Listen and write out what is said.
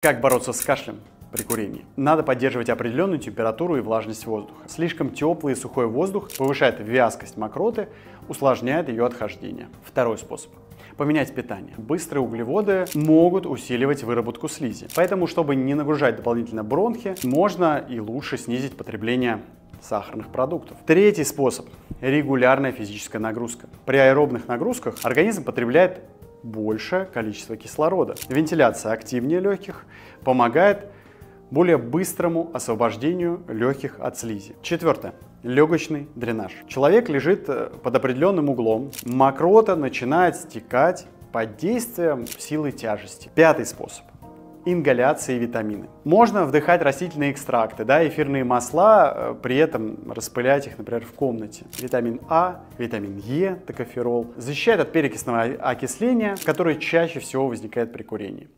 Как бороться с кашлем при курении? Надо поддерживать определенную температуру и влажность воздуха. Слишком теплый и сухой воздух повышает вязкость мокроты, усложняет ее отхождение. Второй способ. Поменять питание. Быстрые углеводы могут усиливать выработку слизи. Поэтому, чтобы не нагружать дополнительно бронхи, можно и лучше снизить потребление сахарных продуктов. Третий способ – регулярная физическая нагрузка. При аэробных нагрузках организм потребляет большее количество кислорода. Вентиляция активнее легких помогает более быстрому освобождению легких от слизи. Четвертое. Легочный дренаж. Человек лежит под определенным углом, мокрота начинает стекать под действием силы тяжести. Пятый способ. Ингаляции и витамины. Можно вдыхать растительные экстракты, эфирные масла, при этом распылять их, например, в комнате. Витамин А, витамин Е, токоферол, защищает от перекисного окисления, которое чаще всего возникает при курении.